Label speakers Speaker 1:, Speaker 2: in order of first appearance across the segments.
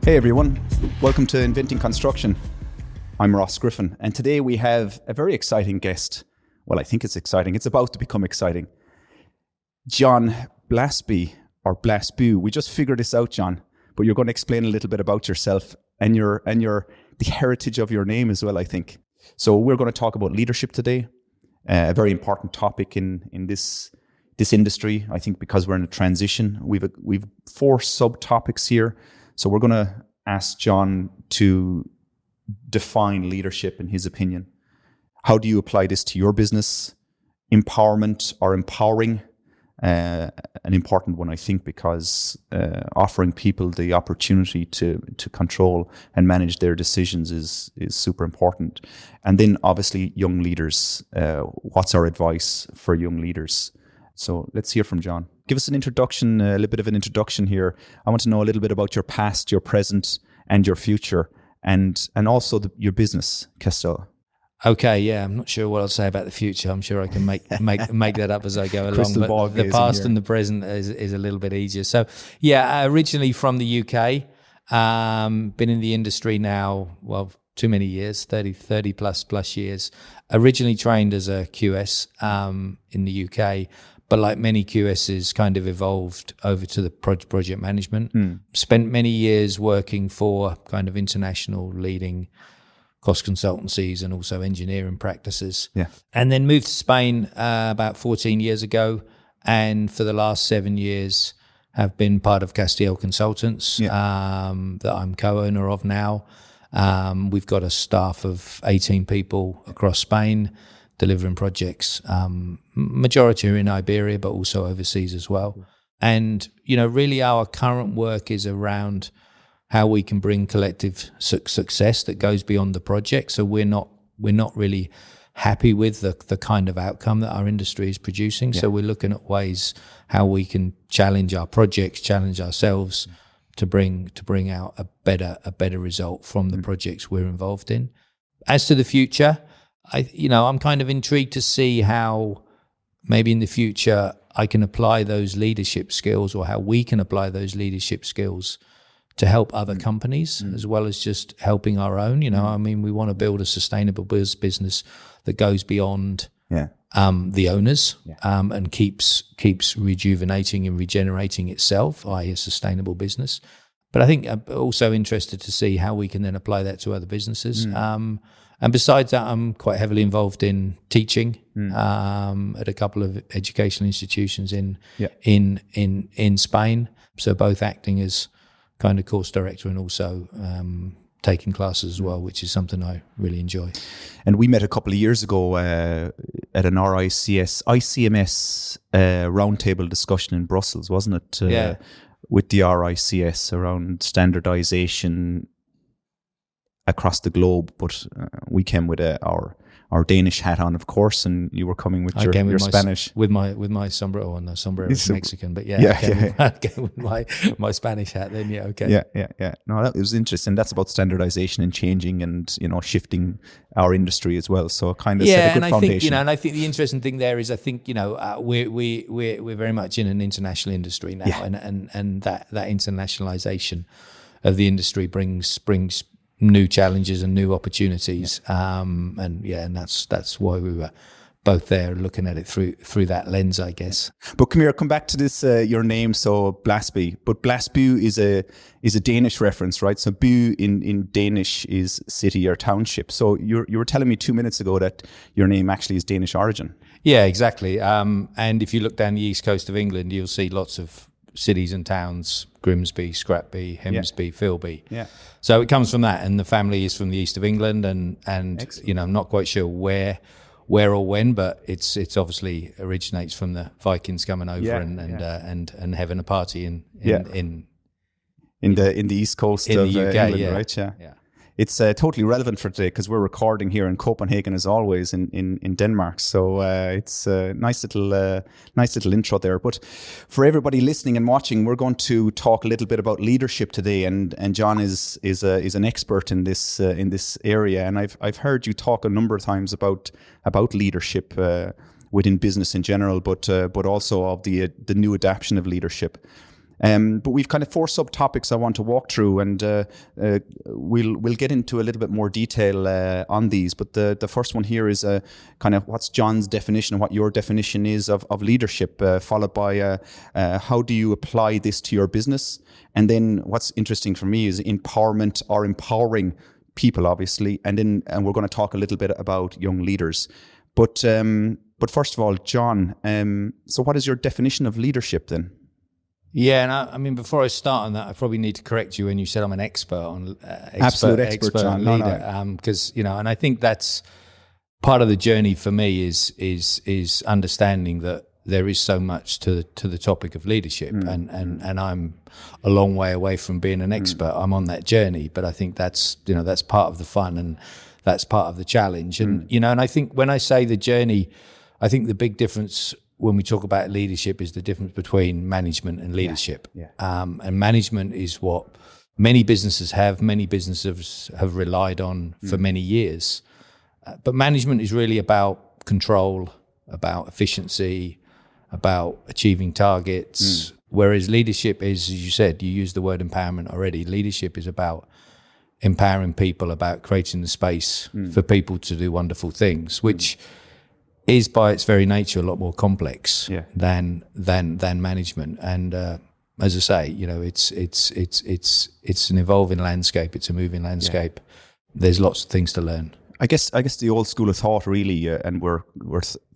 Speaker 1: Hey everyone, welcome to Inventing Construction. I'm Ross Griffin, and today we have a very exciting guest. Well, I think it's exciting. It's about to become exciting. Jon Blasby, or Blasby. We just figured this out, Jon, but you're going to explain a little bit about yourself and the heritage of your name as well, I think. So we're going to talk about leadership today, a very important topic in this industry, I think, because we're in a transition. We've 4 subtopics here. So we're going to ask Jon to define leadership in his opinion. How do you apply this to your business? Empowerment or empowering, an important one, I think, because offering people the opportunity to control and manage their decisions is super important. And then obviously young leaders. What's our advice for young leaders? So let's hear from Jon. Give us an introduction, a little bit of an introduction here. I want to know a little bit about your past, your present, and your future, and also your business, Castiel.
Speaker 2: Okay, yeah, I'm not sure what I'll say about the future. I'm sure I can make that up as I go along. But the past and the present is a little bit easier. So, yeah, originally from the UK, been in the industry now, well, too many years, 30 plus years. Originally trained as a QS in the UK. But like many QSs, kind of evolved over to the project management. Spent many years working for kind of international leading cost consultancies and also engineering practices. Yeah. And then moved to Spain about 14 years ago. And for the last 7 years, have been part of Castiel Consultants that I'm co-owner of now. We've got a staff of 18 people across Spain, delivering projects, majority are in Iberia, but also overseas as well. And, really our current work is around how we can bring collective success that goes beyond the project. So we're not really happy with the kind of outcome that our industry is producing. Yeah. So we're looking at ways how we can challenge our projects, challenge ourselves to bring out a better result from the projects we're involved in. As to the future, I'm kind of intrigued to see how maybe in the future I can apply those leadership skills, or how we can apply those leadership skills to help other companies as well as just helping our own. We want to build a sustainable business that goes beyond the owners and keeps rejuvenating and regenerating itself, i.e. a sustainable business. But I think I'm also interested to see how we can then apply that to other businesses. And besides that, I'm quite heavily involved in teaching at a couple of educational institutions in Spain. So both acting as kind of course director and also taking classes as well, which is something I really enjoy.
Speaker 1: And we met a couple of years ago at an ICMS roundtable discussion in Brussels, wasn't it? With the RICS around standardization across the globe, but we came with our Danish hat on, of course, and you were coming with your Spanish
Speaker 2: with my sombrero on. The sombrero is Mexican, but I came with my Spanish hat. Then
Speaker 1: yeah. No, that was interesting. That's about standardization and changing and shifting our industry as well. So kind of set a good foundation.
Speaker 2: And I think the interesting thing there is I think we're very much in an international industry now, and that internationalization of the industry brings new challenges and new opportunities, and that's why we were both there looking at it through that lens, I guess.
Speaker 1: But come back to this your name, so Blasby. But Blasby is a Danish reference, right? So by in Danish is city or township. So you were telling me 2 minutes ago that your name actually is Danish origin.
Speaker 2: Yeah, exactly. And if you look down the east coast of England, you'll see lots of cities and towns: Grimsby, Scrapby, Hemsby, Filby. Yeah. So it comes from that, and the family is from the east of England, and I'm not quite sure where or when, but it's obviously originates from the Vikings coming over and having a party in
Speaker 1: the east coast of
Speaker 2: the UK,
Speaker 1: England, right? Yeah. It's totally relevant for today because we're recording here in Copenhagen as always in Denmark. So it's a nice little intro there. But for everybody listening and watching, we're going to talk a little bit about leadership today. And Jon is an expert in this area. And I've heard you talk a number of times about leadership within business in general, but also of the new adaptation of leadership. But we've kind of 4 subtopics I want to walk through, and we'll get into a little bit more detail on these. But the first one here is kind of what's Jon's definition, what your definition is of leadership, followed by how do you apply this to your business? And then what's interesting for me is empowerment or empowering people, obviously. And we're going to talk a little bit about young leaders. But first of all, Jon, so what is your definition of leadership then?
Speaker 2: Yeah, and I mean, before I start on that, I probably need to correct you when you said I'm an expert on
Speaker 1: absolute expert
Speaker 2: on leader, because and I think that's part of the journey for me is understanding that there is so much to the topic of leadership, and I'm a long way away from being an expert. I'm on that journey, but I think that's that's part of the fun and that's part of the challenge, and and I think when I say the journey, I think the big difference when we talk about leadership is the difference between management and leadership. And management is what many businesses have relied on for many years. But management is really about control, about efficiency, about achieving targets. Whereas leadership is, as you said, you used the word empowerment already. Leadership is about empowering people, about creating the space for people to do wonderful things, which is by its very nature a lot more complex than management. And as I say, it's an evolving landscape. It's a moving landscape. There's lots of things to learn. I
Speaker 1: guess the old school of thought really, and we're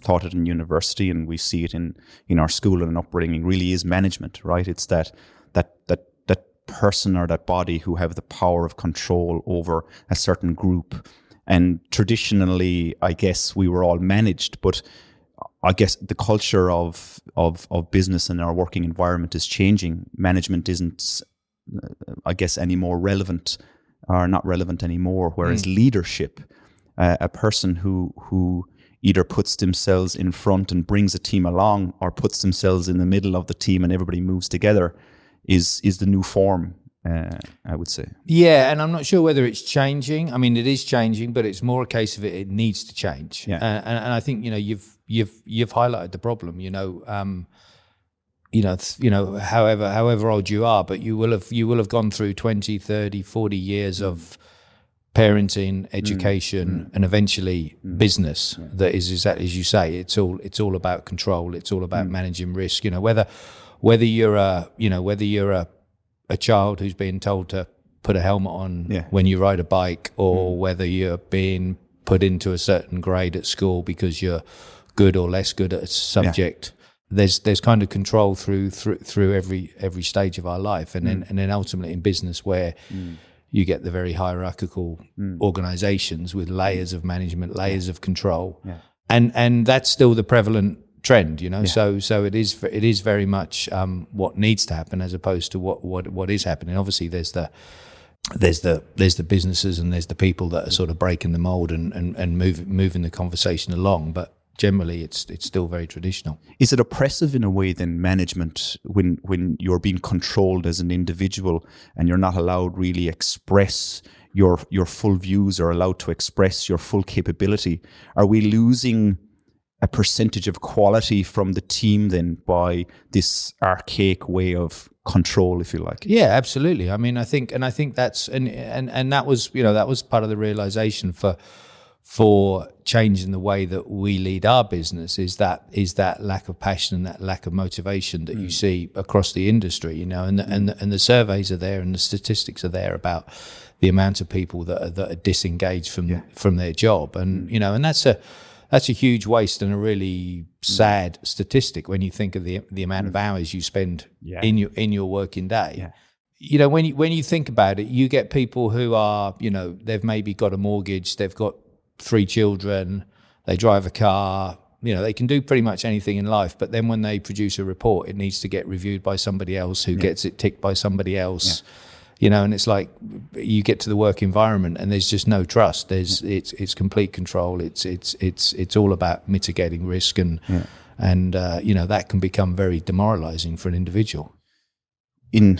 Speaker 1: taught it in university, and we see it in our school and upbringing, really is management, right? It's that person or that body who have the power of control over a certain group. And traditionally, I guess we were all managed, but I guess the culture of business and our working environment is changing. Management isn't, I guess, any more relevant or not relevant anymore. Whereas leadership, a person who either puts themselves in front and brings a team along, or puts themselves in the middle of the team and everybody moves together, is the new form. I would say.
Speaker 2: Yeah, and I'm not sure whether it's changing. I mean, it is changing, but it's more a case of it needs to change.
Speaker 1: Yeah.
Speaker 2: And I think you've highlighted the problem. However old you are, but you will have gone through 20, 30, 40 years of parenting, education, and eventually business. That is exactly as you say. It's all about control. It's all about managing risk. Whether you're a child who's being told to put a helmet on when you ride a bike, or whether you're being put into a certain grade at school because you're good or less good at a subject. There's kind of control through every stage of our life, and then ultimately in business where you get the very hierarchical organizations with layers of management, layers of control, and that's still the prevalent trend, so it is very much what needs to happen as opposed to what is happening. Obviously there's the businesses and there's the people that are sort of breaking the mold and moving the conversation along, but generally it's still very traditional.
Speaker 1: Is it oppressive in a way then, management, when you're being controlled as an individual and you're not allowed really express your full views or allowed to express your full capability? Are we losing a percentage of quality from the team then by this archaic way of control, if you like?
Speaker 2: Yeah, absolutely. I mean, I think that's and that was part of the realization for changing the way that we lead our business is that lack of passion and that lack of motivation that you see across the industry, and the surveys are there and the statistics are there about the amount of people that are disengaged from their job, and and that's a huge waste and a really sad statistic when you think of the amount of hours you spend in your working day. When you think about it, you get people who are, they've maybe got a mortgage, they've got 3 children, they drive a car, they can do pretty much anything in life, but then when they produce a report, it needs to get reviewed by somebody else who gets it ticked by somebody else. And it's like you get to the work environment and there's just no trust. It's complete control. It's all about mitigating risk, and that can become very demoralizing for an individual.
Speaker 1: In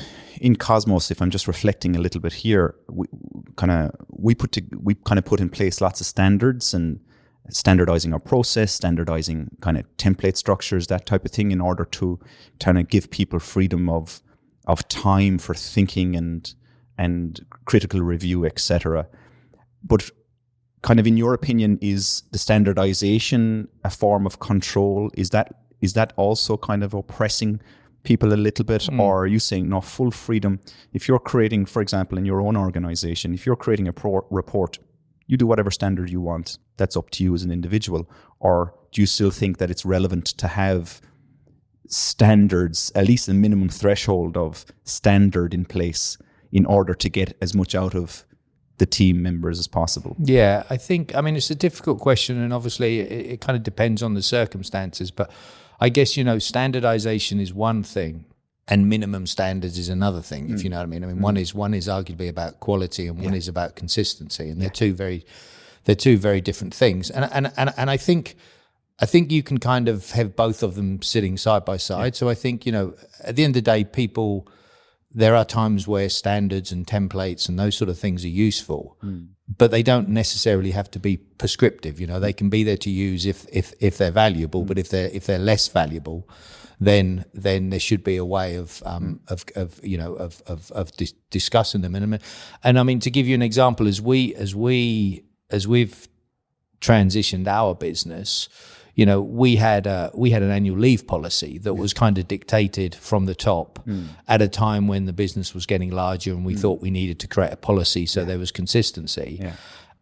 Speaker 1: Cosmos, if I'm just reflecting a little bit here, we put in place lots of standards and standardizing our process, standardizing kind of template structures, that type of thing, in order to kind of give people freedom of time for thinking and critical review, etc. But kind of in your opinion, is the standardization a form of control? Is that also kind of oppressing people a little bit? Or are you saying, no, full freedom? If you're creating, for example, in your own organization, if you're creating a report, you do whatever standard you want. That's up to you as an individual. Or do you still think that it's relevant to have standards, at least a minimum threshold of standard in place in order to get as much out of the team members as possible?
Speaker 2: Yeah, I mean, it's a difficult question, and obviously it kind of depends on the circumstances, but I guess, standardization is one thing and minimum standards is another thing, if you know what I mean. I mean, one is arguably about quality and one is about consistency, and they're two very different things. And I think you can kind of have both of them sitting side by side. So I think, at the end of the day, there are times where standards and templates and those sort of things are useful, but they don't necessarily have to be prescriptive. They can be there to use if they're valuable, but if they're less valuable, then there should be a way of discussing them. And I mean, to give you an example, as we've transitioned our business, we had an annual leave policy that was kind of dictated from the top at a time when the business was getting larger, and we thought we needed to create a policy so there was consistency. Yeah.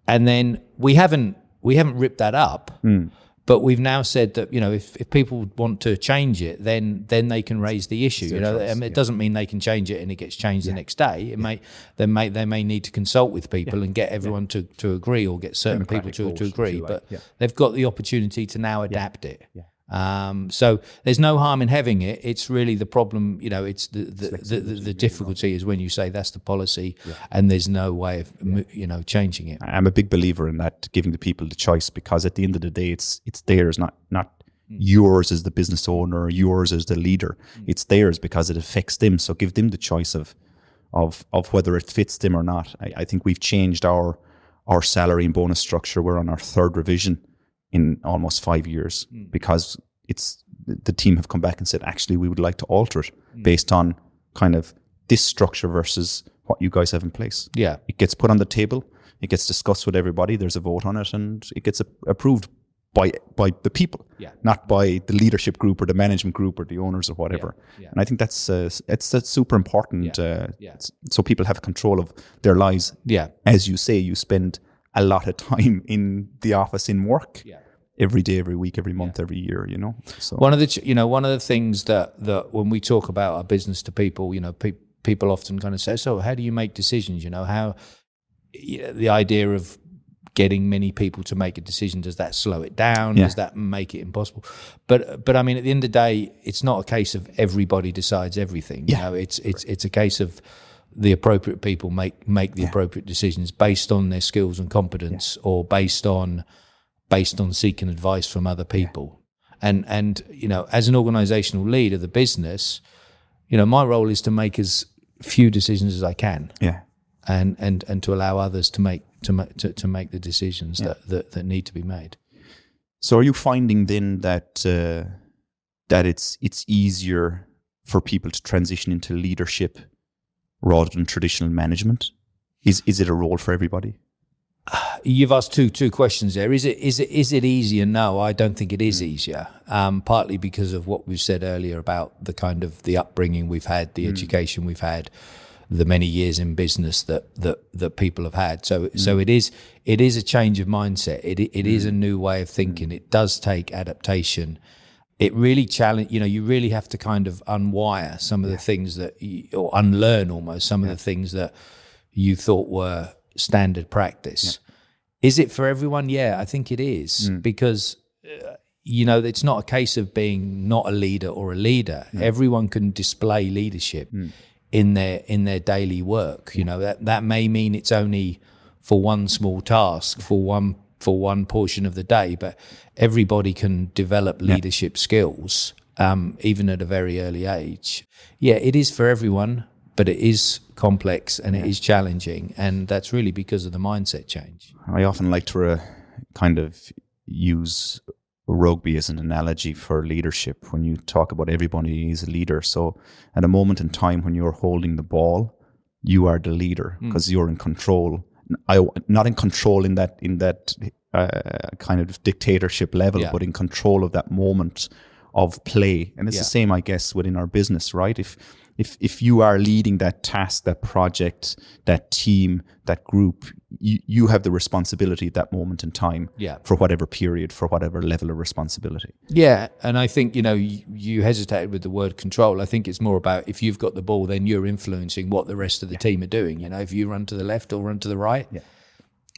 Speaker 2: And then we haven't ripped that up, but we've now said that if people want to change it, then they can raise the issue. It doesn't mean they can change it and it gets changed the next day. They may need to consult with people and get everyone to agree, or get certain people to agree. But they've got the opportunity to now adapt it. Yeah. So there's no harm in having it. It's really the problem. It's the difficulty is when you say that's the policy and there's no way of changing it.
Speaker 1: I'm a big believer in that, giving the people the choice, because at the end of the day, it's theirs, not yours as the business owner or yours as the leader. It's theirs because it affects them. So give them the choice of whether it fits them or not. I think we've changed our salary and bonus structure. We're on our third revision in almost 5 years, because the team have come back and said, actually, we would like to alter it based on kind of this structure versus what you guys have in place. Yeah. It gets put on the table, it gets discussed with everybody, there's a vote on it, and it gets approved by the people, not by the leadership group or the management group or the owners or whatever. Yeah. And I think that's super important. So people have control of their lives. Yeah. As you say, you spend a lot of time in the office, in work, every day, every week, every month, every year. So
Speaker 2: one of the things that when we talk about our business to people, people often kind of say, "So how do you make decisions? How the idea of getting many people to make a decision, does that slow it down? Does that make it impossible?" But I mean, at the end of the day, it's not a case of everybody decides everything. It's a case of the appropriate people make the appropriate decisions based on their skills and competence, or based on seeking advice from other people. And as an organizational lead of the business, my role is to make as few decisions as I can. Yeah. And to allow others to make the decisions that need to be made.
Speaker 1: So are you finding then that it's easier for people to transition into leadership rather than traditional management? Is it a role for everybody?
Speaker 2: You've asked two questions there. Is it easier? No, I don't think it is easier. Partly because of what we've said earlier about the kind of the upbringing we've had, the education we've had, the many years in business that people have had. So it is a change of mindset. It is a new way of thinking. It does take adaptation. It really you really have to kind of unwire some of the things or unlearn almost some of the things that you thought were standard practice. Is it for everyone? Yeah, I think it is, because it's not a case of being not a leader or a leader. Everyone can display leadership in their daily work. That may mean it's only for one small task, for one portion of the day, but everybody can develop leadership skills, even at a very early age. Yeah, it is for everyone, but it is complex and it is challenging, and that's really because of the mindset change.
Speaker 1: I often like to kind of use rugby as an analogy for leadership when you talk about everybody is a leader. So at a moment in time when you're holding the ball, you are the leader because you're in control. Not in control in that kind of dictatorship level, but in control of that moment of play. And it's the same, I guess, within our business, right? If you are leading that task, that project, that team, that group, you have the responsibility at that moment in time for whatever period, for whatever level of responsibility.
Speaker 2: Yeah, and I think, you hesitated with the word control. I think it's more about if you've got the ball, then you're influencing what the rest of the team are doing. If you run to the left or run to the right,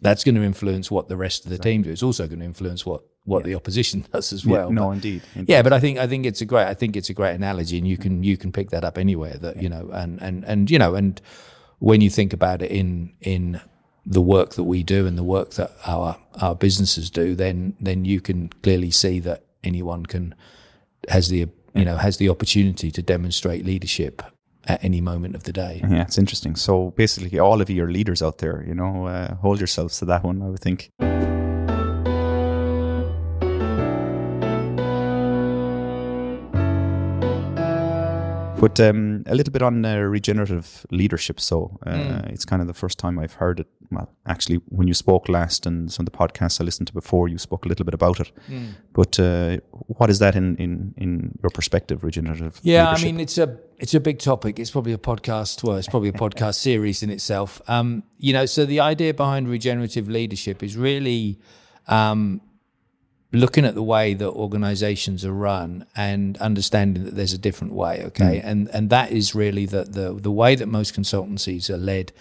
Speaker 2: that's going to influence what the rest of the team do. It's also going to influence what the opposition does as well.
Speaker 1: Indeed.
Speaker 2: Yeah, but I think it's a great analogy, and you can pick that up anywhere. That and when you think about it in the work that we do and the work that our businesses do, then you can clearly see that anyone has the opportunity to demonstrate leadership at any moment of the day.
Speaker 1: Yeah, it's interesting. So basically, all of you are leaders out there. Hold yourselves to that one, I would think. But a little bit on regenerative leadership. So it's kind of the first time I've heard it. Well, actually, when you spoke last and some of the podcasts I listened to before, you spoke a little bit about it. But what is that in your perspective, regenerative leadership?
Speaker 2: I mean, it's a big topic. It's probably a podcast. Well, it's probably a podcast series in itself. So the idea behind regenerative leadership is really looking at the way that organizations are run and understanding that there's a different way, okay? And that is really the way that most consultancies are led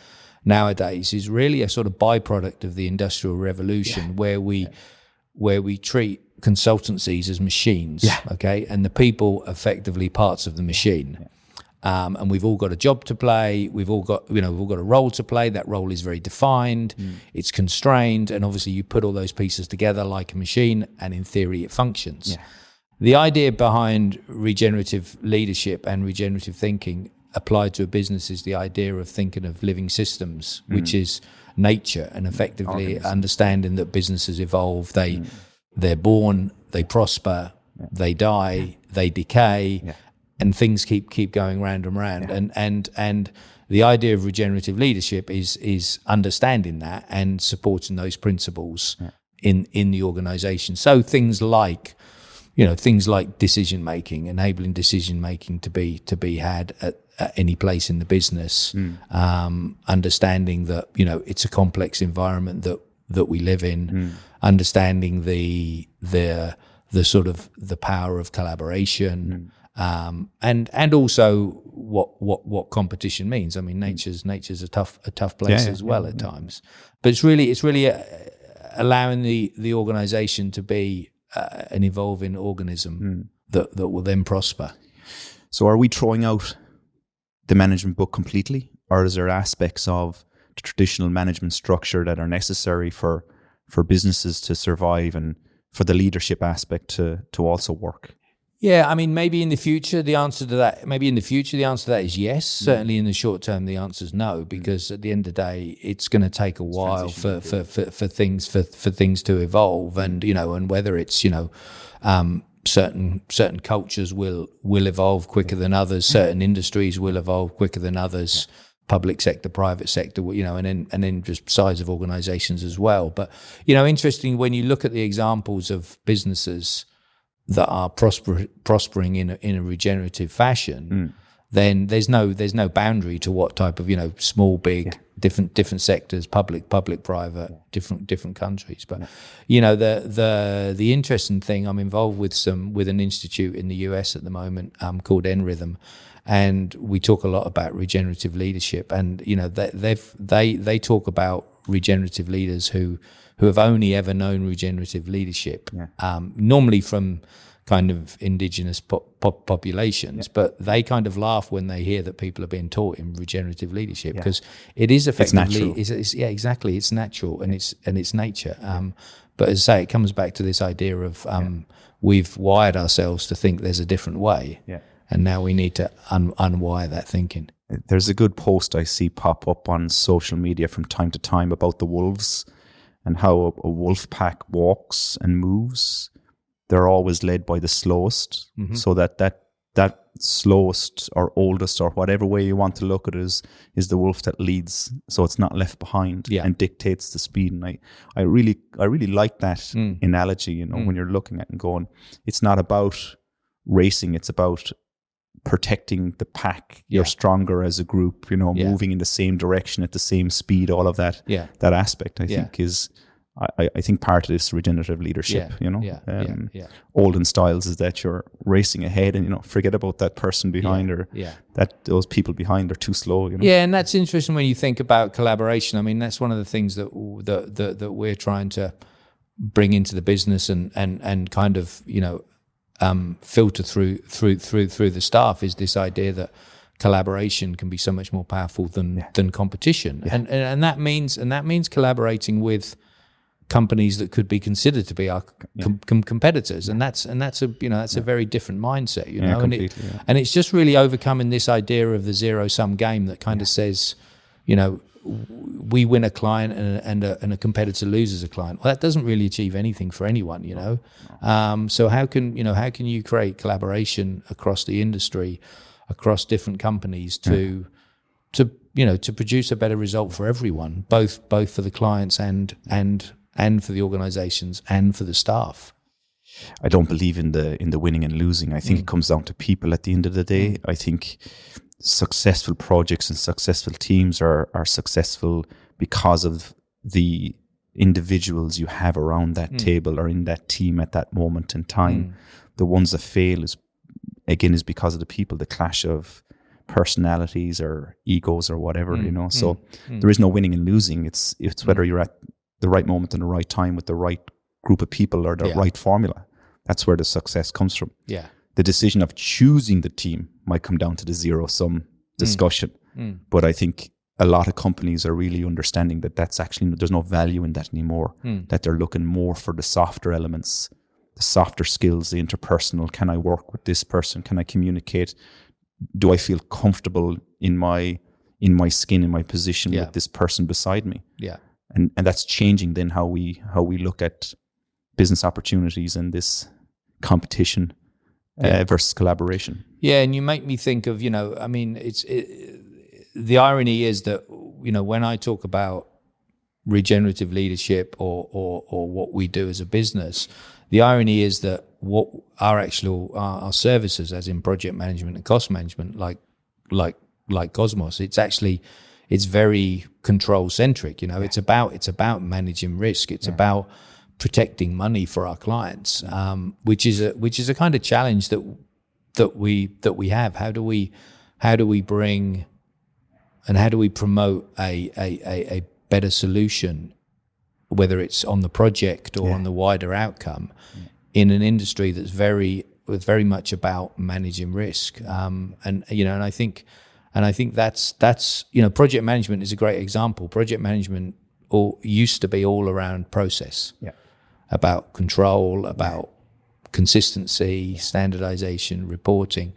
Speaker 2: nowadays is really a sort of byproduct of the Industrial Revolution where we treat consultancies as machines, okay? And the people effectively parts of the machine. And we've all got a job to play. We've all got a role to play. That role is very defined. It's constrained, and obviously you put all those pieces together like a machine, and in theory it functions. The idea behind regenerative leadership and regenerative thinking applied to a business is the idea of thinking of living systems, which is nature, and effectively understanding that businesses evolve. They're born, they prosper, they die, they decay. And things keep going round and round, and the idea of regenerative leadership is understanding that and supporting those principles in the organisation. So things like decision making, enabling decision making to be had at any place in the business, understanding that it's a complex environment that we live in, understanding the sort of the power of collaboration. And also what competition means. I mean, nature's a tough place as well at times. But it's really allowing the organisation to be an evolving organism that will then prosper.
Speaker 1: So, are we throwing out the management book completely, or is there aspects of the traditional management structure that are necessary for businesses to survive and for the leadership aspect to also work?
Speaker 2: Yeah, I mean, maybe in the future the answer to that is yes. Certainly in the short term the answer is no, because at the end of the day it's going to take a while for things to evolve, and whether it's certain cultures will evolve quicker than others, certain industries will evolve quicker than others. Public sector, private sector, and then just size of organizations as well. But interesting when you look at the examples of businesses that are prospering in a regenerative fashion, then there's no boundary to what type of small, big, different sectors, public, private, different countries. But the interesting thing, I'm involved with an institute in the US at the moment called NRhythm, and we talk a lot about regenerative leadership, and they talk about regenerative leaders who have only ever known regenerative leadership, normally from kind of indigenous populations, but they kind of laugh when they hear that people are being taught in regenerative leadership, because it is effectively, it's natural and it's nature. But as I say, it comes back to this idea of we've wired ourselves to think there's a different way, and now we need to unwire that thinking.
Speaker 1: There's a good post I see pop up on social media from time to time about the wolves and how a wolf pack walks and moves. they're always led by the slowest, so that slowest or oldest or whatever way you want to look at it is the wolf that leads, so it's not left behind and dictates the speed. And I really like that analogy, when you're looking at and going, it's not about racing, it's about protecting the pack. You're stronger as a group, moving in the same direction at the same speed, all of that that aspect I think is I think part of this regenerative leadership, olden styles, is that you're racing ahead and, forget about that person behind or that those people behind are too slow.
Speaker 2: Yeah, and that's interesting when you think about collaboration. I mean, that's one of the things that we're trying to bring into the business and kind of, filter through the staff, is this idea that collaboration can be so much more powerful than competition. And that means collaborating with companies that could be considered to be our competitors, and that's a very different mindset, and it's just really overcoming this idea of the zero-sum game that kind of says, we win a client and a competitor loses a client. Well, that doesn't really achieve anything for anyone, So how can you create collaboration across the industry, across different companies to produce a better result for everyone, both for the clients and for the organizations and for the staff?
Speaker 1: I don't believe in the winning and losing. I think it comes down to people at the end of the day. I think successful projects and successful teams are successful because of the individuals you have around that table or in that team at that moment in time. The ones that fail is because of the people, the clash of personalities or egos or whatever, So there is no winning and losing. It's whether you're at the right moment and the right time with the right group of people or the right formula. That's where the success comes from. Yeah. The decision of choosing the team might come down to the zero-sum discussion. But I think a lot of companies are really understanding that that's actually, there's no value in that anymore, that they're looking more for the softer elements, the softer skills, the interpersonal. Can I work with this person? Can I communicate? Do I feel comfortable in my skin, in my position with this person beside me? Yeah. And that's changing then how we look at business opportunities and this competition versus collaboration.
Speaker 2: Yeah, and you make me think of, the irony is that, when I talk about regenerative leadership or what we do as a business, the irony is that what our services, as in project management and cost management, like Cosmos, it's very control centric. It's about managing risk. It's about protecting money for our clients, which is a kind of challenge that we have. How do we bring and how do we promote a better solution, whether it's on the project or on the wider outcome, in an industry that's very much about managing risk? And I think that's project management is a great example. Project management used to be all around process, about control, about consistency, standardization, reporting,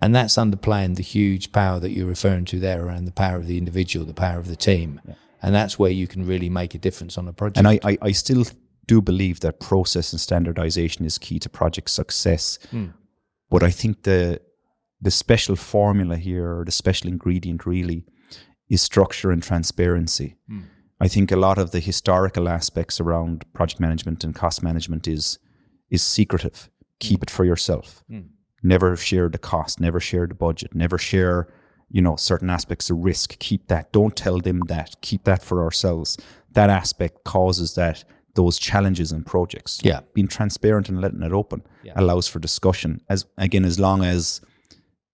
Speaker 2: and that's underplaying the huge power that you're referring to there around the power of the individual, the power of the team, and that's where you can really make a difference on a project.
Speaker 1: And I still do believe that process and standardization is key to project success, but I think the special formula here, or the special ingredient really, is structure and transparency. I think a lot of the historical aspects around project management and cost management is secretive. Keep it for yourself. Never share the cost, never share the budget, never share, certain aspects of risk. Keep that. Don't tell them that. Keep that for ourselves. That aspect causes those challenges in projects. Being transparent and letting it open allows for discussion. As long as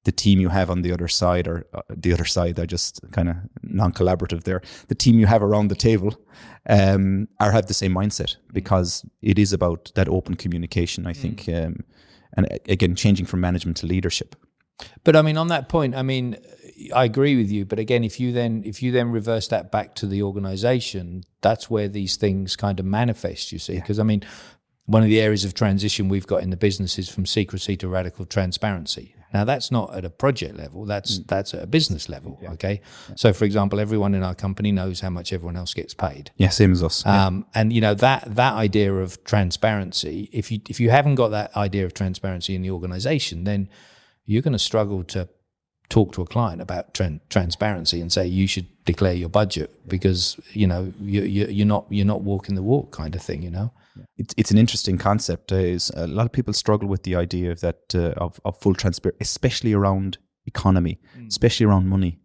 Speaker 1: the team you have on the other side, or I just kind of non-collaborative there, the team you have around the table have the same mindset, because it is about that open communication, I think, and again, changing from management to leadership.
Speaker 2: But on that point, I agree with you. But again, if you then reverse that back to the organization, that's where these things kind of manifest, you see. Because one of the areas of transition we've got in the business is from secrecy to radical transparency. Now, that's not at a project level. That's at a business level. Okay. So, for example, everyone in our company knows how much everyone else gets paid.
Speaker 1: Yeah, same as us.
Speaker 2: And that idea of transparency. If you haven't got that idea of transparency in the organization, then you're going to struggle to talk to a client about transparency and say you should declare your budget, because you're not walking the walk, kind of thing.
Speaker 1: It's an interesting concept. A lot of people struggle with the idea of that of full transparency, especially around economy, especially around money,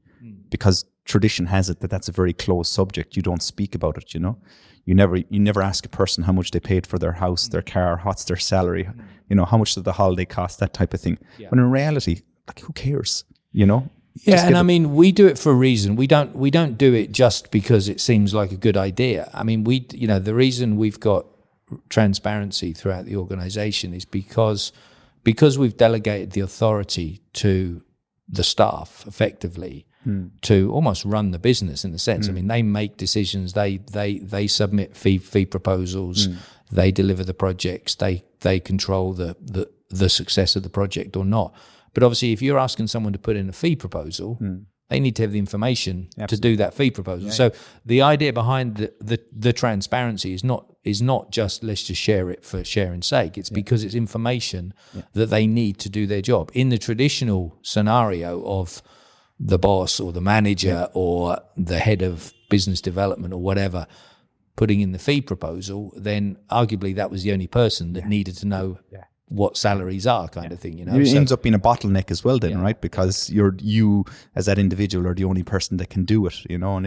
Speaker 1: because tradition has it that that's a very closed subject. You don't speak about it. You never ask a person how much they paid for their house, their car, what's their salary, how much did the holiday cost, that type of thing. When in reality, like, who cares?
Speaker 2: Yeah, and I mean, we do it for a reason. We don't do it just because it seems like a good idea. I mean, the reason we've got transparency throughout the organization is because we've delegated the authority to the staff effectively to almost run the business, in a sense. I mean, they make decisions, they submit fee proposals, they deliver the projects, they control the success of the project or not. But obviously, if you're asking someone to put in a fee proposal, they need to have the information to do that fee proposal. So the idea behind the transparency is not just let's just share it for sharing's sake. It's because it's information that they need to do their job. In the traditional scenario of the boss or the manager or the head of business development or whatever putting in the fee proposal, then arguably that was the only person that needed to know what salaries are, kind of thing. It
Speaker 1: ends up being a bottleneck as well then, right? Because you as that individual are the only person that can do it, and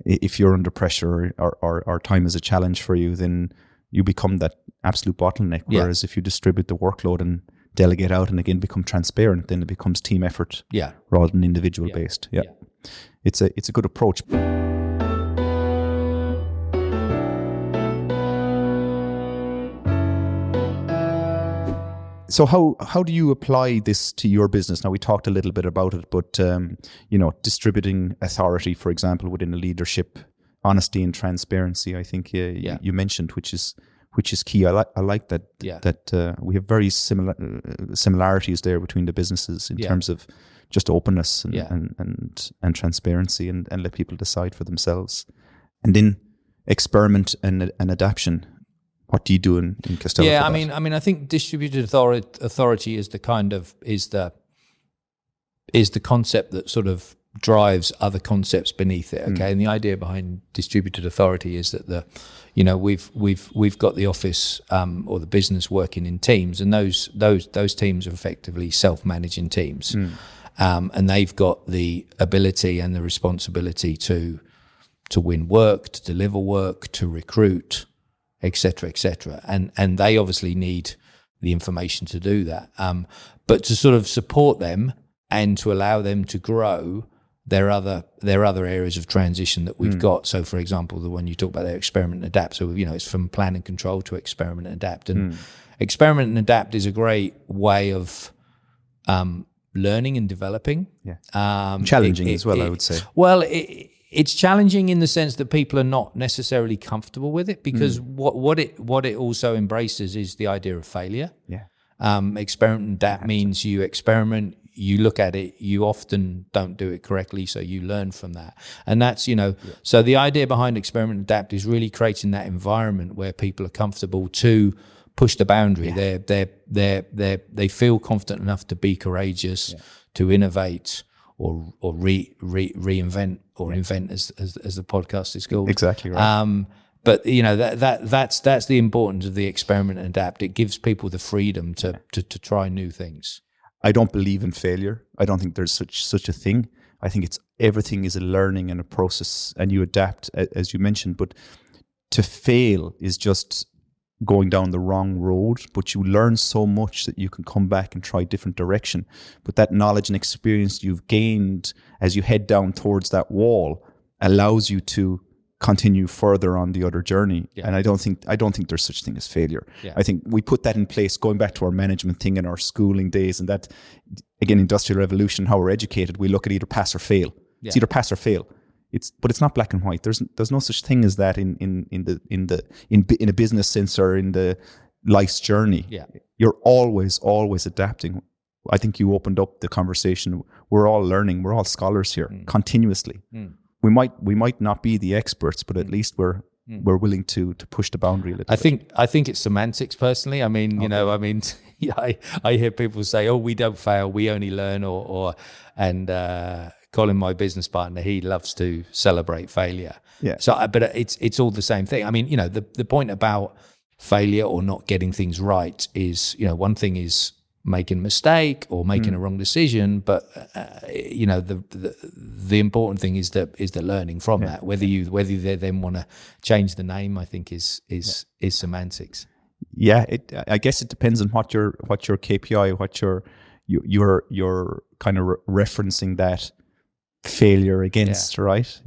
Speaker 1: if you're under pressure or time is a challenge for you, then you become that absolute bottleneck. Whereas if you distribute the workload and delegate out and again become transparent, then it becomes team effort rather than individual based. It's a good approach. So how do you apply this to your business? Now, we talked a little bit about it, but distributing authority, for example, within a leadership, honesty and transparency, I think you mentioned, which is key. I like that that we have very similarities there between the businesses in terms of just openness and transparency, and let people decide for themselves, and then experiment and adaptation. What do you do in Castiel?
Speaker 2: Yeah, I mean, I think distributed authority is the concept that sort of drives other concepts beneath it. Okay, and the idea behind distributed authority is that we've got the office or the business working in teams, and those teams are effectively self-managing teams, and they've got the ability and the responsibility to win work, to deliver work, to recruit, etc., etc. And they obviously need the information to do that. But to sort of support them and to allow them to grow, there are other areas of transition that we've got. So, for example, the one you talk about there, experiment and adapt. So, it's from plan and control to experiment and adapt. And experiment and adapt is a great way of learning and developing.
Speaker 1: Challenging as well, I would say.
Speaker 2: Well, it's challenging in the sense that people are not necessarily comfortable with it, because what it also embraces is the idea of failure. Experiment and adapt means you experiment, you look at it, you often don't do it correctly, so you learn from that. And that's, so the idea behind experiment and adapt is really creating that environment where people are comfortable to push the boundary. They feel confident enough to be courageous, to innovate, or reinvent, or invent as the podcast is called.
Speaker 1: Exactly right.
Speaker 2: But that's the importance of the experiment and adapt. It gives people the freedom to try new things.
Speaker 1: I don't believe in failure. I don't think there's such a thing. I think everything is a learning and a process, and you adapt, as you mentioned. But to fail is just going down the wrong road, but you learn so much that you can come back and try different direction. But that knowledge and experience you've gained as you head down towards that wall allows you to continue further on the other journey. And I don't think there's such thing as failure. I think we put that in place, going back to our management thing in our schooling days, and that, again, Industrial Revolution, how we're educated, we look at either pass or fail. It's either pass or fail. But it's not black and white. There's no such thing as that in a business sense or in the life's journey. You're always adapting. I think you opened up the conversation. We're all learning. We're all scholars here continuously. We might not be the experts, but at least we're willing to push the boundary a little bit.
Speaker 2: I think it's semantics personally. I mean, I hear people say, "Oh, we don't fail, we only learn," and Colin, my business partner, he loves to celebrate failure.
Speaker 1: Yeah.
Speaker 2: So, but it's all the same thing. I mean, the point about failure or not getting things right is, one thing is making a mistake or making a wrong decision, but the important thing is the learning from that. Whether they then want to change the name, I think is semantics.
Speaker 1: Yeah, I guess it depends on what your KPI, what you're kind of referencing that failure against, right?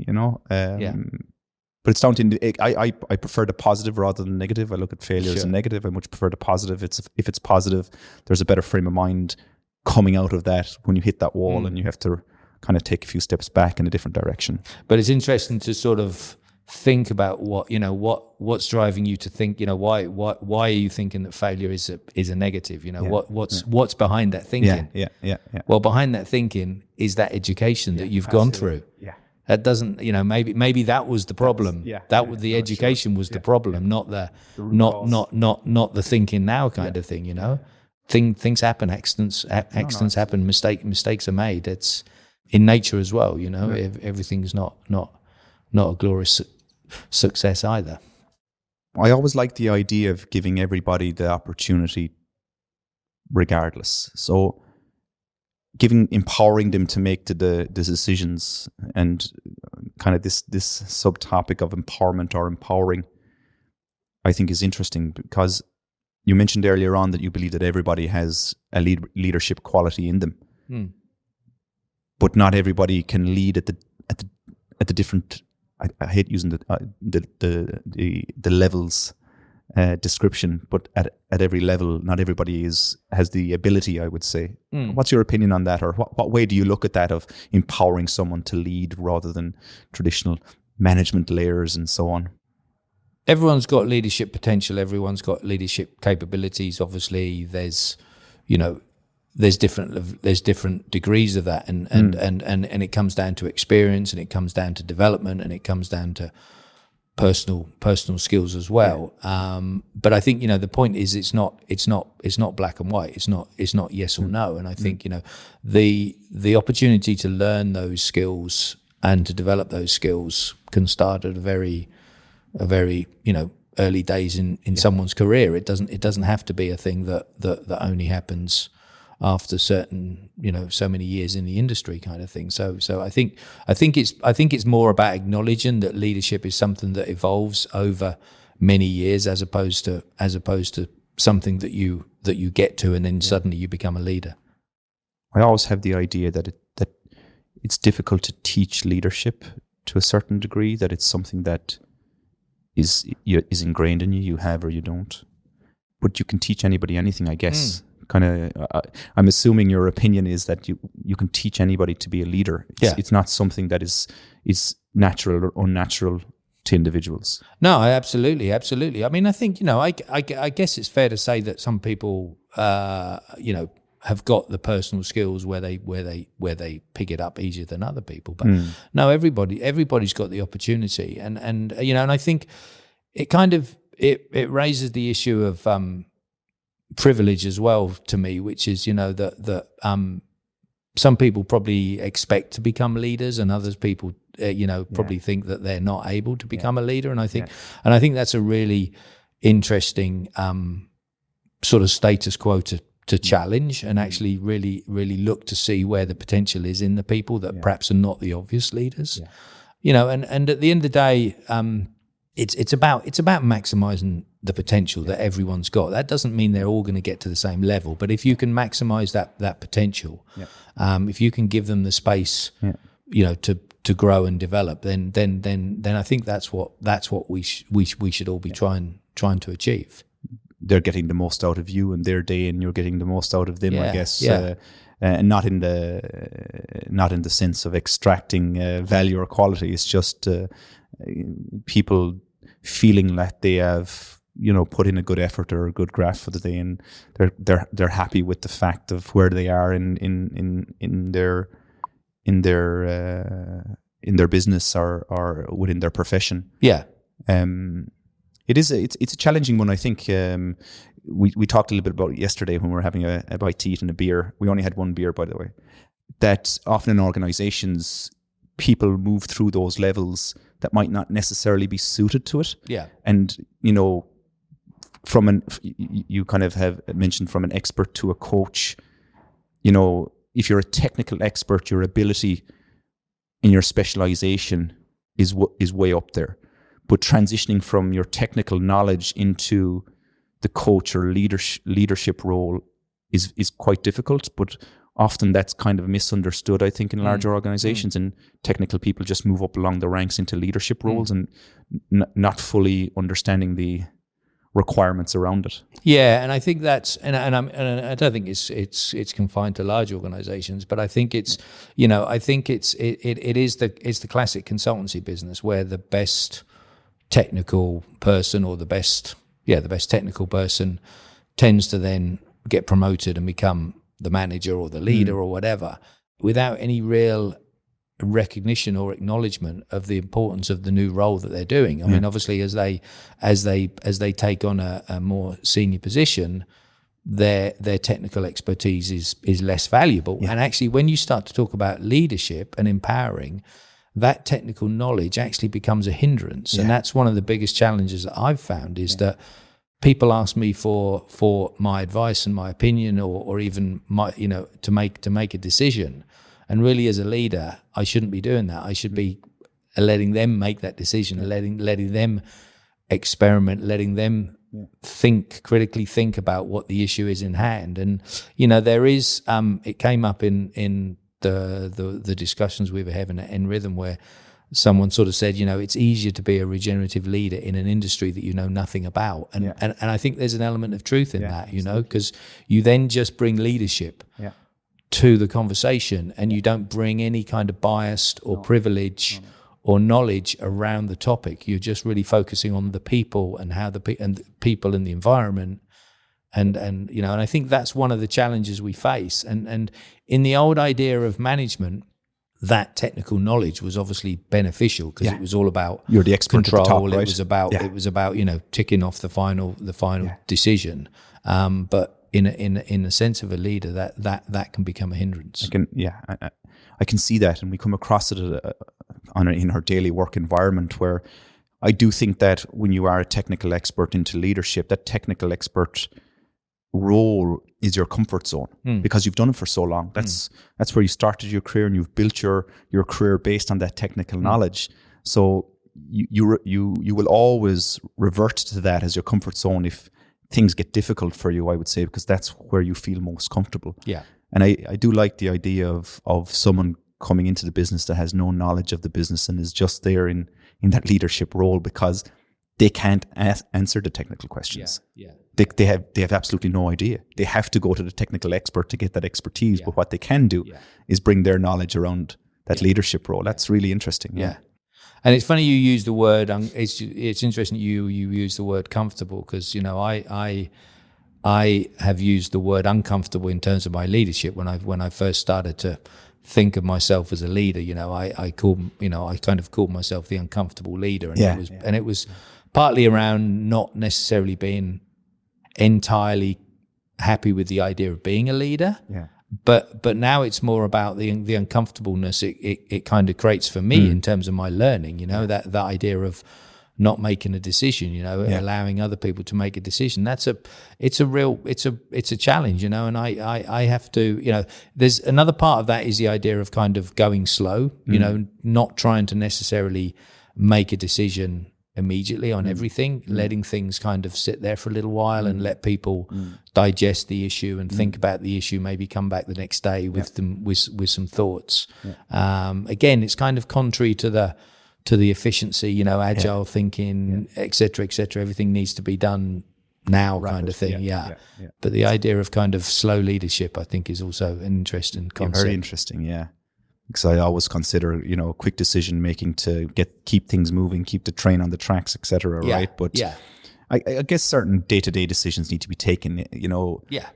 Speaker 1: But it's down to I prefer the positive rather than negative. I look at failure as a negative. I much prefer the positive. If it's positive, there's a better frame of mind coming out of that when you hit that wall and you have to kind of take a few steps back in a different direction.
Speaker 2: But it's interesting to sort of think about what's driving you to think. Why are you thinking that failure is a negative? What's behind that thinking?
Speaker 1: Yeah.
Speaker 2: Well, behind that thinking is that education that you've gone through.
Speaker 1: Yeah.
Speaker 2: That doesn't, maybe that was the problem. The education was the problem, not the thinking now kind of thing. Things happen, accidents happen, mistakes are made. It's in nature as well. Everything's not a glorious success either.
Speaker 1: I always like the idea of giving everybody the opportunity, regardless. So, empowering them to make the decisions, and kind of this subtopic of empowerment or empowering, I think is interesting, because you mentioned earlier on that you believe that everybody has a leadership quality in them, but not everybody can lead at the different. I hate using the levels description, but at every level, not everybody has the ability, I would say. What's your opinion on that, or what way do you look at that of empowering someone to lead rather than traditional management layers and so on?
Speaker 2: Everyone's got leadership potential. Everyone's got leadership capabilities. Obviously, there's different degrees of that, and it comes down to experience, and it comes down to development, and it comes down to personal skills as well. But I think the point is it's not black and white. It's not yes or no. And I think the opportunity to learn those skills and to develop those skills can start at a very early days in someone's career. It doesn't have to be a thing that only happens after certain, so many years in the industry kind of thing. So I think it's more about acknowledging that leadership is something that evolves over many years, as opposed to something that you get to and then suddenly you become a leader.
Speaker 1: I always have the idea that it's difficult to teach leadership to a certain degree, that it's something that is ingrained in you. You have or you don't, but you can teach anybody anything, I guess. I'm assuming your opinion is that you can teach anybody to be a leader. It's not something that is natural or unnatural to individuals.
Speaker 2: No, absolutely. I mean, I think I guess it's fair to say that some people have got the personal skills where they pick it up easier than other people. But no, everybody's got the opportunity, and I think it kind of it raises the issue of privilege as well to me, which is that some people probably expect to become leaders, and others people probably think that they're not able to become a leader. And I think that's a really interesting sort of status quo to challenge, and actually really look to see where the potential is in the people that perhaps are not the obvious leaders. And at the end of the day, it's about maximizing the potential that everyone's got. That doesn't mean they're all going to get to the same level, but if you can maximize that potential, if you can give them the space, to grow and develop, then I think that's what we should all be trying to achieve.
Speaker 1: They're getting the most out of you in their day, and you're getting the most out of them, I guess. And not in the sense of extracting value or quality. It's just people feeling that they have put in a good effort or a good graft for the day, and they're happy with the fact of where they are in their business or within their profession.
Speaker 2: Yeah.
Speaker 1: It's a challenging one. I think we talked a little bit about it yesterday when we were having a bite to eat and a beer. We only had one beer, by the way. That often in organizations, people move through those levels that might not necessarily be suited to it.
Speaker 2: Yeah.
Speaker 1: And, you kind of have mentioned from an expert to a coach, if you're a technical expert, your ability in your specialization is way up there. But transitioning from your technical knowledge into the coach or leadership role is quite difficult, but often that's kind of misunderstood, I think, in larger organizations, and technical people just move up along the ranks into leadership roles and not fully understanding the requirements around it.
Speaker 2: Yeah, and I think that's, and I don't think it's confined to large organizations, but I think it's, it is the classic consultancy business where the best technical person or the best technical person tends to then get promoted and become the manager or the leader or whatever, without any real recognition or acknowledgement of the importance of the new role that they're doing. I mean, obviously, as they take on a more senior position, their technical expertise is less valuable. Yeah. And actually, when you start to talk about leadership and empowering, that technical knowledge actually becomes a hindrance. Yeah. And that's one of the biggest challenges that I've found is that people ask me for my advice and my opinion, or even my, to make a decision. And really, as a leader, I shouldn't be doing that. I should be letting them make that decision, letting them experiment, letting them critically think about what the issue is in hand. And there is it came up in the discussions we were having at Rhythm, where someone sort of said, it's easier to be a regenerative leader in an industry that you know nothing about. And I think there's an element of truth in that, because you then just bring leadership to the conversation, and you don't bring any kind of biased or privilege or knowledge around the topic. You're just really focusing on the people and how the people in the environment. And I think that's one of the challenges we face. And in the old idea of management, that technical knowledge was obviously beneficial because it was all about
Speaker 1: you're the expert
Speaker 2: control.
Speaker 1: At the top, right?
Speaker 2: It was about ticking off the final decision. But in a sense of a leader, that can become a hindrance.
Speaker 1: I can see that, and we come across it in our daily work environment, where I do think that when you are a technical expert into leadership, that technical expert role is your comfort zone because you've done it for so long. That's where you started your career, and you've built your career based on that technical knowledge. So you will always revert to that as your comfort zone if things get difficult for you, I would say, because that's where you feel most comfortable.
Speaker 2: Yeah.
Speaker 1: And I do like the idea of someone coming into the business that has no knowledge of the business and is just there in that leadership role because they can't answer the technical questions.
Speaker 2: Yeah.
Speaker 1: They have absolutely no idea. They have to go to the technical expert to get that expertise. But what they can do is bring their knowledge around that leadership role. That's really interesting. Yeah.
Speaker 2: And it's funny you use the word. It's interesting you use the word comfortable, because I have used the word uncomfortable in terms of my leadership when I first started to think of myself as a leader. I kind of called myself the uncomfortable leader, and it was partly around not necessarily being entirely happy with the idea of being a leader. Yeah. But now it's more about the uncomfortableness it kind of creates for me in terms of my learning. That idea of not making a decision, allowing other people to make a decision. It's a challenge, and I have to, there's another part of that is the idea of kind of going slow, not trying to necessarily make a decision immediately on everything, letting things kind of sit there for a little while and let people digest the issue and think about the issue, maybe come back the next day with them with some thoughts. Again, it's kind of contrary to the efficiency, agile thinking, et cetera, everything needs to be done now. Rapid, kind of thing. But the idea of kind of slow leadership, I think, is also an interesting concept.
Speaker 1: Very interesting, because I always consider, quick decision making to keep things moving, keep the train on the tracks, etc. Right? But I guess certain day-to-day decisions need to be taken,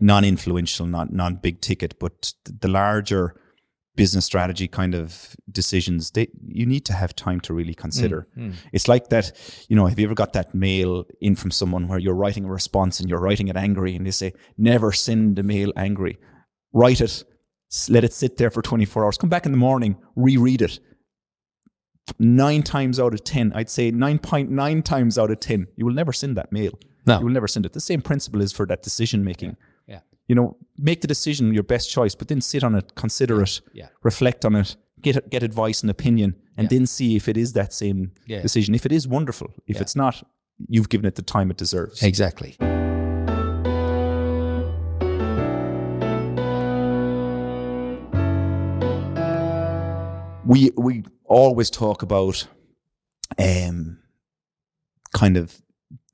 Speaker 1: non-influential, not big ticket, but the larger business strategy kind of decisions, you need to have time to really consider. It's like that, have you ever got that mail in from someone where you're writing a response and you're writing it angry and they say, never send a mail angry. Write it, let it sit there for 24 hours, come back in the morning, reread it. 9 times out of 10, I'd say 9.9 times out of 10, you will never send that mail.
Speaker 2: No.
Speaker 1: You will never send it. The same principle is for that decision making.
Speaker 2: Yeah.
Speaker 1: Make the decision your best choice, but then sit on it, consider it, reflect on it, get advice and opinion, and then see if it is that same decision. If it is, wonderful. If it's not, you've given it the time it deserves.
Speaker 2: Exactly.
Speaker 1: We always talk about kind of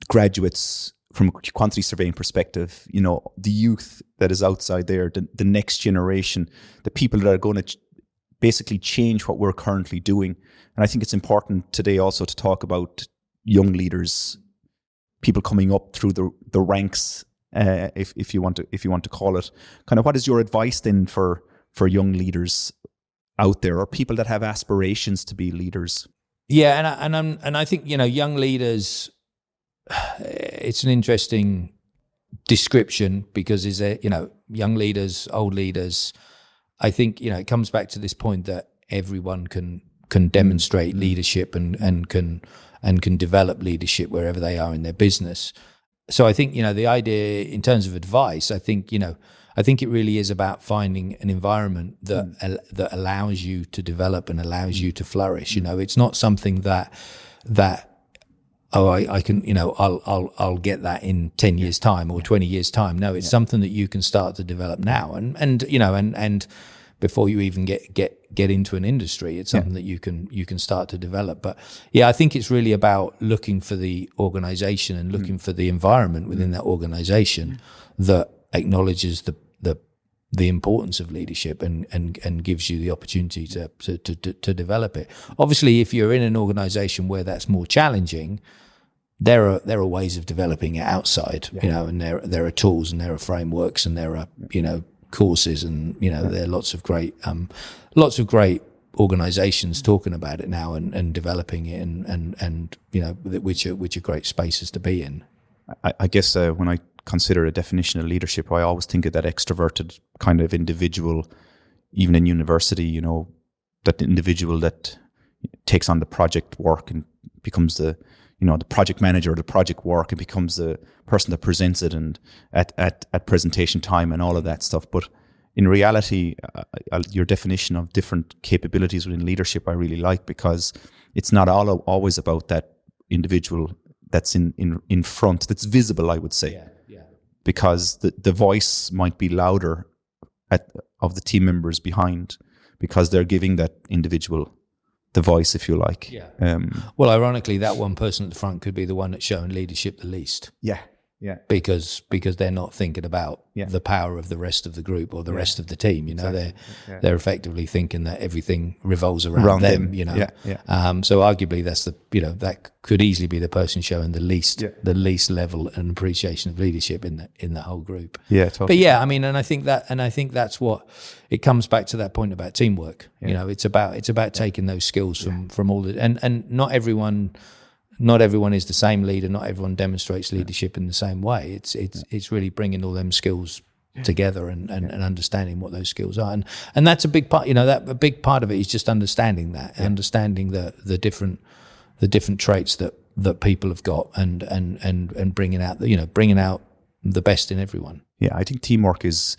Speaker 1: graduates from a quantity surveying perspective, the youth that is outside there, the next generation, the people that are going to basically change what we're currently doing. And I think it's important today also to talk about young leaders, people coming up through the ranks, if you want to call it. Kind of what is your advice then for young leaders out there, or people that have aspirations to be leaders?
Speaker 2: Yeah, and I think young leaders, it's an interesting description because is there young leaders, old leaders. I think it comes back to this point that everyone can demonstrate leadership and can develop leadership wherever they are in their business. So I think the idea in terms of advice, I think it really is about finding an environment that allows you to develop and allows you to flourish. It's not something that I can I'll get that in 10 years time or 20 years time. No, it's something that you can start to develop now, and before you even get into an industry, it's something that you can start to develop. But I think it's really about looking for the organization and looking for the environment within that organization that acknowledges the importance of leadership and gives you the opportunity to develop it. Obviously, if you're in an organization where that's more challenging, there are ways of developing it outside, and there are tools and there are frameworks and there are courses and there are lots of great organizations talking about it now and developing it and which are great spaces to be in.
Speaker 1: I guess when I consider a definition of leadership, I always think of that extroverted kind of individual, even in university, that individual that takes on the project work and becomes the project manager of the project work and becomes the person that presents it and at presentation time and all of that stuff. But in reality, your definition of different capabilities within leadership I really like, because it's not always about that individual that's in front, that's visible, I would say. Yeah. Because the voice might be louder of the team members behind, because they're giving that individual the voice, if you like.
Speaker 2: Yeah. Well, ironically, that one person at the front could be the one that's showing leadership the least.
Speaker 1: Yeah.
Speaker 2: Because they're not thinking about the power of the rest of the group or the rest of the team. Exactly. They're effectively thinking that everything revolves around them. So arguably, that's that could easily be the person showing the least level and appreciation of leadership in the whole group.
Speaker 1: Yeah, totally.
Speaker 2: But I think that's what it comes back to, that point about teamwork. Yeah. It's about taking those skills from all the and not everyone. Not everyone is the same leader. Not everyone demonstrates leadership in the same way. It's really bringing all them skills together and understanding what those skills are. And that's a big part. That a big part of it is just understanding that, understanding the different traits that people have got, and bringing out the best in everyone.
Speaker 1: Yeah, I think teamwork is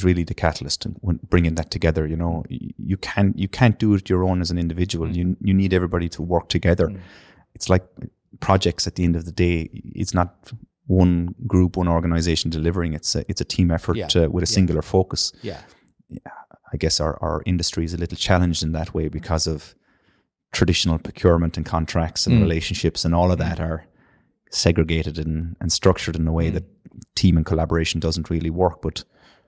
Speaker 1: really the catalyst when bringing that together. You can't do it your own as an individual. You need everybody to work together. It's like projects at the end of the day. It's not one group, one organization delivering. It's a team effort with a singular focus.
Speaker 2: Yeah.
Speaker 1: I guess our industry is a little challenged in that way because of traditional procurement and contracts and relationships and all of that are segregated and structured in a way that team and collaboration doesn't really work. But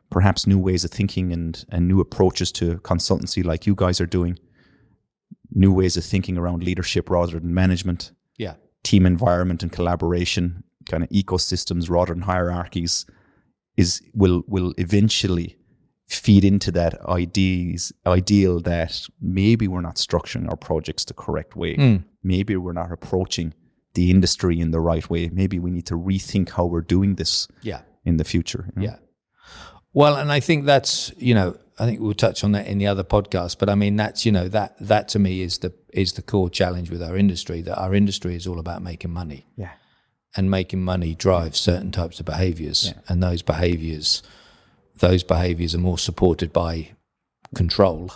Speaker 1: perhaps new ways of thinking and new approaches to consultancy like you guys are doing, new ways of thinking around leadership rather than management, team environment and collaboration, kind of ecosystems rather than hierarchies will eventually feed into that ideal that maybe we're not structuring our projects the correct way. Maybe we're not approaching the industry in the right way. Maybe we need to rethink how we're doing this in the future.
Speaker 2: Yeah. Well, and I think that's, I think we'll touch on that in the other podcast, but I mean, that's, that to me is the core challenge with our industry, that our industry is all about making money.
Speaker 1: Yeah.
Speaker 2: And making money drives certain types of behaviors. Yeah. And those behaviors are more supported by control,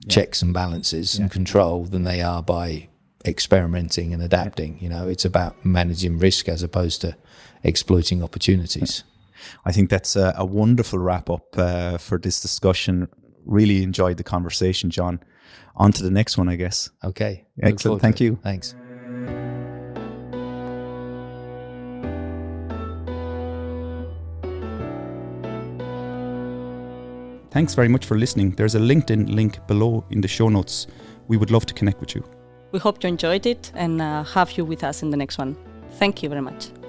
Speaker 2: checks and balances and control than they are by experimenting and adapting. It's about managing risk as opposed to exploiting opportunities.
Speaker 1: I think that's a wonderful wrap up for this discussion. Really enjoyed the conversation, Jon. On to the next one, I guess.
Speaker 2: Okay.
Speaker 1: Excellent. Thank you.
Speaker 2: Thanks.
Speaker 1: Thanks very much for listening. There's a LinkedIn link below in the show notes. We would love to connect with you.
Speaker 3: We hope you enjoyed it and have you with us in the next one. Thank you very much.